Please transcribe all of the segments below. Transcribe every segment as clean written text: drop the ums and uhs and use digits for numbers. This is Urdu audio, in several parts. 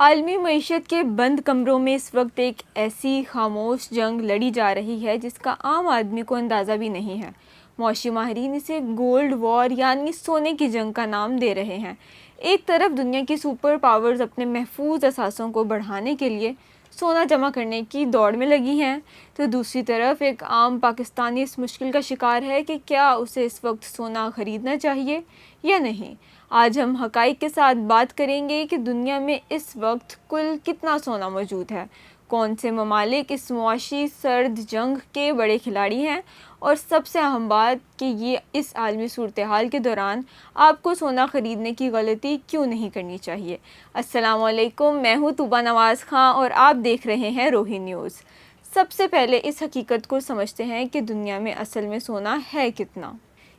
عالمی معیشت کے بند کمروں میں اس وقت ایک ایسی خاموش جنگ لڑی جا رہی ہے جس کا عام آدمی کو اندازہ بھی نہیں ہے۔ معاشی ماہرین اسے گولڈ وار یعنی سونے کی جنگ کا نام دے رہے ہیں۔ ایک طرف دنیا کی سپر پاورز اپنے محفوظ اثاثوں کو بڑھانے کے لیے سونا جمع کرنے کی دوڑ میں لگی ہیں، تو دوسری طرف ایک عام پاکستانی اس مشکل کا شکار ہے کہ کیا اسے اس وقت سونا خریدنا چاہیے یا نہیں۔ آج ہم حقائق کے ساتھ بات کریں گے کہ دنیا میں اس وقت کل کتنا سونا موجود ہے، کون سے ممالک اس معاشی سرد جنگ کے بڑے کھلاڑی ہیں، اور سب سے اہم بات کہ یہ اس عالمی صورتحال کے دوران آپ کو سونا خریدنے کی غلطی کیوں نہیں کرنی چاہیے۔ السلام علیکم، میں ہوں طوبہ نواز خان اور آپ دیکھ رہے ہیں روہی نیوز۔ سب سے پہلے اس حقیقت کو سمجھتے ہیں کہ دنیا میں اصل میں سونا ہے کتنا۔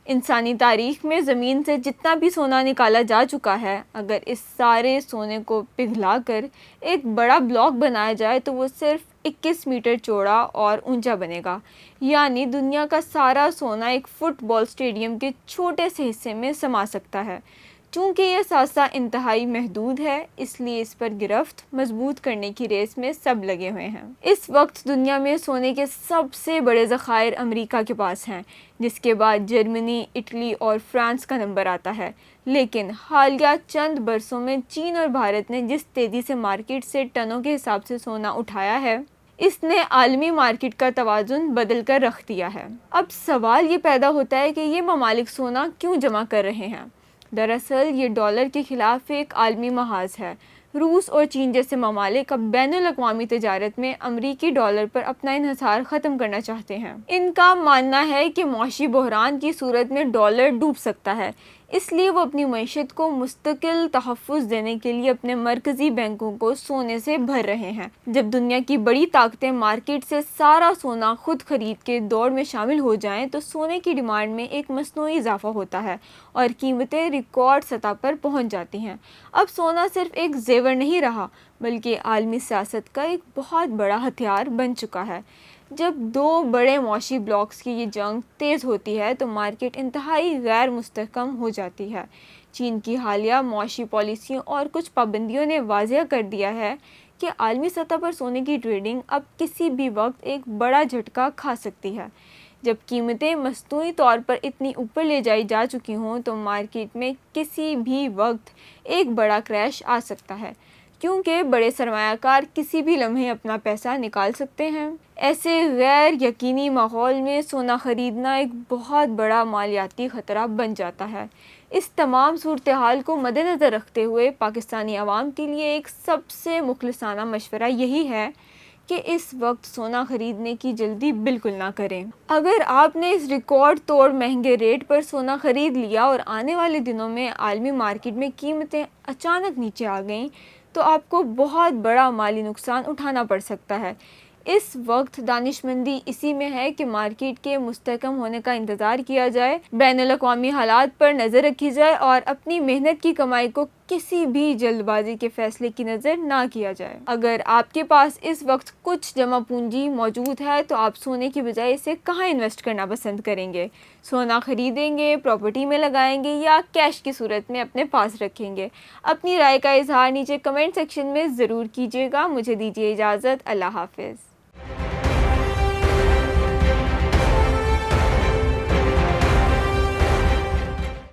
انسانی تاریخ میں زمین سے جتنا بھی سونا نکالا جا چکا ہے، اگر اس سارے سونے کو پگھلا کر ایک بڑا بلاک بنایا جائے تو وہ صرف 21 میٹر چوڑا اور اونچا بنے گا، یعنی دنیا کا سارا سونا ایک فٹ بال اسٹیڈیم کے چھوٹے سے حصے میں سما سکتا ہے۔ چونکہ یہ اثاثہ انتہائی محدود ہے، اس لیے اس پر گرفت مضبوط کرنے کی ریس میں سب لگے ہوئے ہیں۔ اس وقت دنیا میں سونے کے سب سے بڑے ذخائر امریکہ کے پاس ہیں، جس کے بعد جرمنی، اٹلی اور فرانس کا نمبر آتا ہے۔ لیکن حالیہ چند برسوں میں چین اور بھارت نے جس تیزی سے مارکیٹ سے ٹنوں کے حساب سے سونا اٹھایا ہے، اس نے عالمی مارکیٹ کا توازن بدل کر رکھ دیا ہے۔ اب سوال یہ پیدا ہوتا ہے کہ یہ ممالک سونا کیوں جمع کر رہے ہیں؟ دراصل یہ ڈالر کے خلاف ایک عالمی محاذ ہے۔ روس اور چین جیسے ممالک اب بین الاقوامی تجارت میں امریکی ڈالر پر اپنا انحصار ختم کرنا چاہتے ہیں۔ ان کا ماننا ہے کہ معاشی بحران کی صورت میں ڈالر ڈوب سکتا ہے، اس لیے وہ اپنی معیشت کو مستقل تحفظ دینے کے لیے اپنے مرکزی بینکوں کو سونے سے بھر رہے ہیں۔ جب دنیا کی بڑی طاقتیں مارکیٹ سے سارا سونا خود خرید کے دوڑ میں شامل ہو جائیں تو سونے کی ڈیمانڈ میں ایک مصنوعی اضافہ ہوتا ہے اور قیمتیں ریکارڈ سطح پر پہنچ جاتی ہیں۔ اب سونا صرف ایک زیور نہیں رہا، بلکہ عالمی سیاست کا ایک بہت بڑا ہتھیار بن چکا ہے۔ جب دو بڑے معاشی بلاکس کی یہ جنگ تیز ہوتی ہے تو مارکیٹ انتہائی غیر مستحکم ہو جاتی ہے۔ چین کی حالیہ معاشی پالیسیوں اور کچھ پابندیوں نے واضح کر دیا ہے کہ عالمی سطح پر سونے کی ٹریڈنگ اب کسی بھی وقت ایک بڑا جھٹکا کھا سکتی ہے۔ جب قیمتیں مصنوعی طور پر اتنی اوپر لے جائی جا چکی ہوں تو مارکیٹ میں کسی بھی وقت ایک بڑا کریش آ سکتا ہے، کیونکہ بڑے سرمایہ کار کسی بھی لمحے اپنا پیسہ نکال سکتے ہیں۔ ایسے غیر یقینی ماحول میں سونا خریدنا ایک بہت بڑا مالیاتی خطرہ بن جاتا ہے۔ اس تمام صورتحال کو مد نظر رکھتے ہوئے پاکستانی عوام کے لیے ایک سب سے مخلصانہ مشورہ یہی ہے کہ اس وقت سونا خریدنے کی جلدی بالکل نہ کریں۔ اگر آپ نے اس ریکارڈ توڑ مہنگے ریٹ پر سونا خرید لیا اور آنے والے دنوں میں عالمی مارکیٹ میں قیمتیں اچانک نیچے آ گئیں تو آپ کو بہت بڑا مالی نقصان اٹھانا پڑ سکتا ہے۔ اس وقت دانش مندی اسی میں ہے کہ مارکیٹ کے مستحکم ہونے کا انتظار کیا جائے، بین الاقوامی حالات پر نظر رکھی جائے اور اپنی محنت کی کمائی کو کسی بھی جلد بازی کے فیصلے کی نظر نہ کیا جائے۔ اگر آپ کے پاس اس وقت کچھ جمع پونجی موجود ہے تو آپ سونے کی بجائے اسے کہاں انویسٹ کرنا پسند کریں گے؟ سونا خریدیں گے، پراپرٹی میں لگائیں گے یا کیش کی صورت میں اپنے پاس رکھیں گے؟ اپنی رائے کا اظہار نیچے کمنٹ سیکشن میں ضرور کیجیے گا۔ مجھے دیجیے اجازت، اللہ حافظ۔